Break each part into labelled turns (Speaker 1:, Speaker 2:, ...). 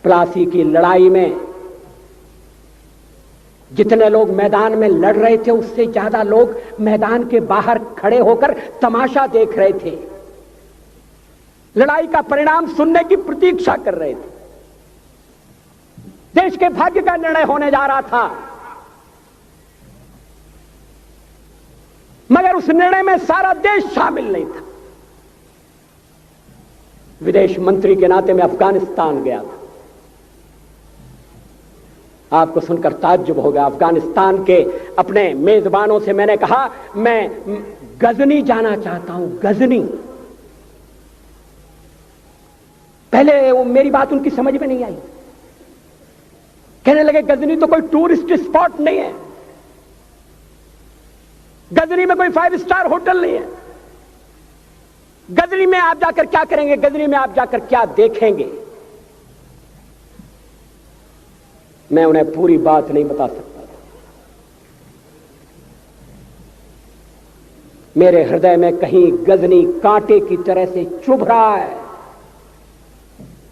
Speaker 1: प्लासी की लड़ाई में जितने लोग मैदान में लड़ रहे थे उससे ज्यादा लोग मैदान के बाहर खड़े होकर तमाशा देख रहे थे, लड़ाई का परिणाम सुनने की प्रतीक्षा कर रहे थे। देश के भाग्य का निर्णय होने जा रहा था, मगर उस निर्णय में सारा देश शामिल नहीं था। विदेश मंत्री के नाते मैं अफगानिस्तान गया था। आपको सुनकर ताज्जुब होगा, अफगानिस्तान के अपने मेजबानों से मैंने कहा मैं गजनी जाना चाहता हूं, गजनी। पहले वो मेरी बात उनकी समझ में नहीं आई, कहने लगे गजनी तो कोई टूरिस्ट स्पॉट नहीं है, गजनी में कोई 5 स्टार होटल नहीं है, गजनी में आप जाकर क्या करेंगे, गजनी में आप जाकर क्या देखेंगे। मैं उन्हें पूरी बात नहीं बता सकता था। मेरे हृदय में कहीं गजनी कांटे की तरह से चुभ रहा है।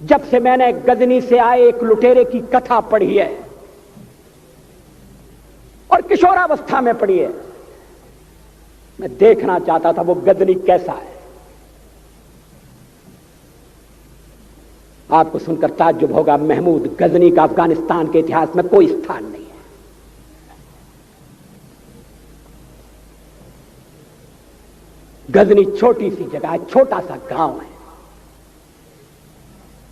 Speaker 1: जब से मैंने गजनी से आए एक लुटेरे की कथा पढ़ी है और किशोरावस्था में पढ़ी है, मैं देखना चाहता था वो गजनी कैसा है। आपको सुनकर ताज्जुब होगा, महमूद गजनी का अफगानिस्तान के इतिहास में कोई स्थान नहीं है। गजनी छोटी सी जगह है, छोटा सा गांव है।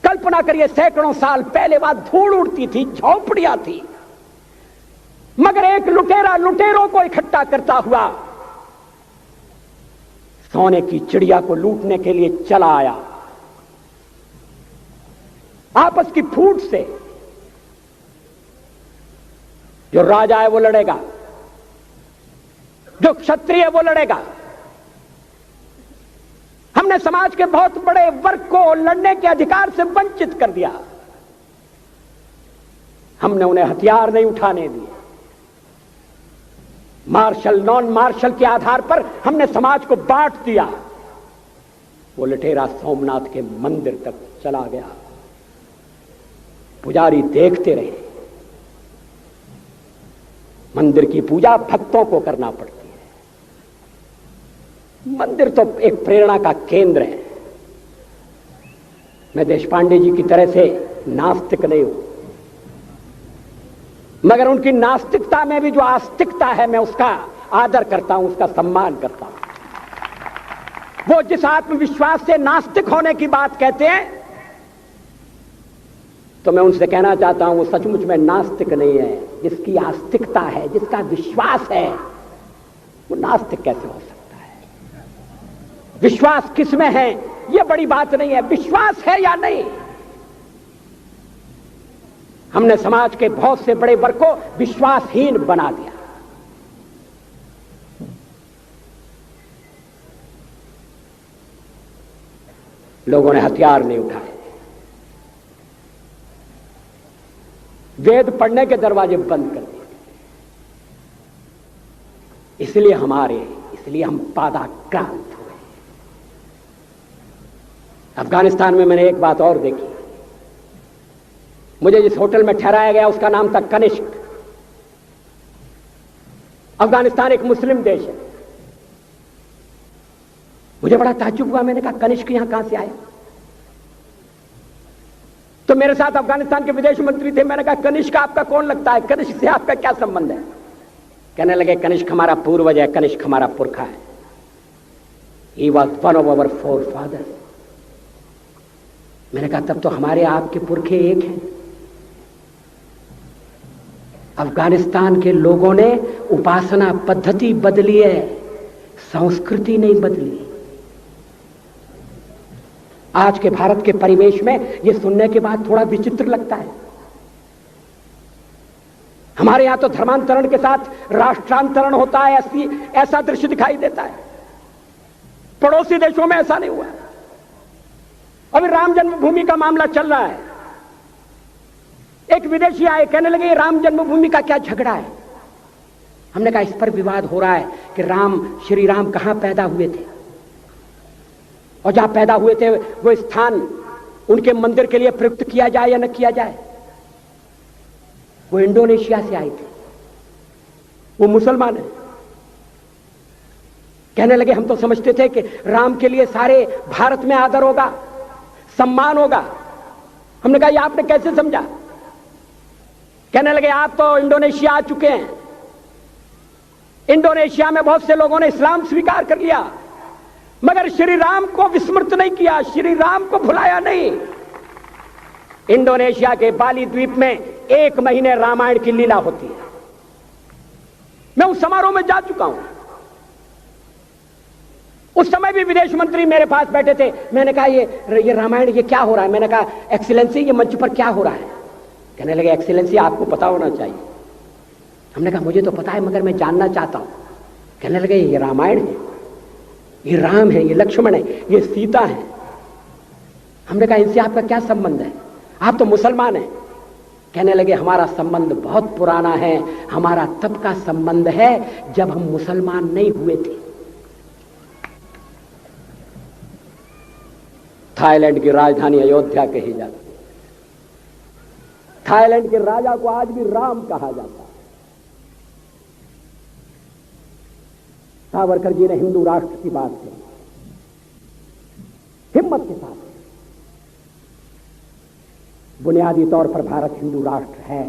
Speaker 1: कल्पना करिए, सैकड़ों साल पहले वहां धूल उड़ती थी, झोपड़ियां थी, मगर एक लुटेरा लुटेरों को इकट्ठा करता हुआ सोने की चिड़िया को लूटने के लिए चला आया। आपस की फूट से जो राजा है वो लड़ेगा, जो क्षत्रिय है वो लड़ेगा। हमने समाज के बहुत बड़े वर्ग को लड़ने के अधिकार से वंचित कर दिया। हमने उन्हें हथियार नहीं उठाने दिए। मार्शल नॉन मार्शल के आधार पर हमने समाज को बांट दिया। वो लुटेरा सोमनाथ के मंदिर तक चला गया। पुजारी देखते रहे। मंदिर की पूजा भक्तों को करना पड़ती है। मंदिर तो एक प्रेरणा का केंद्र है। मैं देशपांडे जी की तरह से नास्तिक नहीं हूं, मगर उनकी नास्तिकता में भी जो आस्तिकता है मैं उसका आदर करता हूं, उसका सम्मान करता हूं। वो जिस आत्मविश्वास से नास्तिक होने की बात कहते हैं, तो मैं उनसे कहना चाहता हूं वो सचमुच में नास्तिक नहीं है। जिसकी आस्तिकता है, जिसका विश्वास है, वो नास्तिक कैसे हो सकता है? विश्वास किसमें है यह बड़ी बात नहीं है, विश्वास है या नहीं। हमने समाज के बहुत से बड़े वर्ग को विश्वासहीन बना दिया। लोगों ने हथियार नहीं उठाए, वेद पढ़ने के दरवाजे बंद कर दिए। इसलिए हम पादाक्रांत हुए। अफगानिस्तान में मैंने एक बात और देखी। मुझे जिस होटल में ठहराया गया उसका नाम था कनिष्क। अफगानिस्तान एक मुस्लिम देश है। मुझे बड़ा ताज्जुब हुआ। मैंने कहा कनिष्क यहां कहां से आया? तो मेरे साथ अफगानिस्तान के विदेश मंत्री थे। मैंने कहा कनिष्क आपका कौन लगता है? कनिष्क से आपका क्या संबंध है? कहने लगे कनिष्क हमारा पूर्वज है, कनिष्क हमारा पुरखा है। He was one of our forefathers। मैंने कहा तब तो हमारे आपके पुरखे एक हैं। अफगानिस्तान के लोगों ने उपासना पद्धति बदली है, संस्कृति नहीं बदली। आज के भारत के परिवेश में यह सुनने के बाद थोड़ा विचित्र लगता है। हमारे यहां तो धर्मांतरण के साथ राष्ट्रांतरण होता है, ऐसा दृश्य दिखाई देता है। पड़ोसी देशों में ऐसा नहीं हुआ। अभी राम जन्मभूमि का मामला चल रहा है। एक विदेशी आए, कहने लगे राम जन्मभूमि का क्या झगड़ा है? हमने कहा इस पर विवाद हो रहा है कि श्री राम कहां पैदा हुए थे, और जहां पैदा हुए थे वो स्थान उनके मंदिर के लिए प्रयुक्त किया जाए या न किया जाए। वो इंडोनेशिया से आई थी, वो मुसलमान है। कहने लगे हम तो समझते थे कि राम के लिए सारे भारत में आदर होगा, सम्मान होगा। हमने कहा ये आपने कैसे समझा? कहने लगे आप तो इंडोनेशिया आ चुके हैं, इंडोनेशिया में बहुत से लोगों ने इस्लाम स्वीकार कर लिया, मगर श्री राम को विस्मृत नहीं किया, श्री राम को भुलाया नहीं। इंडोनेशिया के बाली द्वीप में 1 महीने रामायण की लीला होती है। मैं उस समारोह में जा चुका हूं। उस समय भी विदेश मंत्री मेरे पास बैठे थे। मैंने कहा ये रामायण ये क्या हो रहा है? मैंने कहा एक्सीलेंसी ये मंच पर क्या हो रहा है? कहने लगे एक्सीलेंसी आपको पता होना चाहिए। हमने कहा मुझे तो पता है मगर मैं जानना चाहता हूं। कहने लगे ये रामायण है, ये राम है, ये लक्ष्मण है, ये सीता है। हमने कहा इनसे आपका क्या संबंध है? आप तो मुसलमान हैं। कहने लगे हमारा संबंध बहुत पुराना है, हमारा तब का संबंध है जब हम मुसलमान नहीं हुए थे। थाईलैंड की राजधानी अयोध्या कही जाती है। थाईलैंड के राजा को आज भी राम कहा जाता है। सावरकर जी ने हिंदू राष्ट्र की बात की, हिम्मत के साथ। बुनियादी तौर पर भारत हिंदू राष्ट्र है।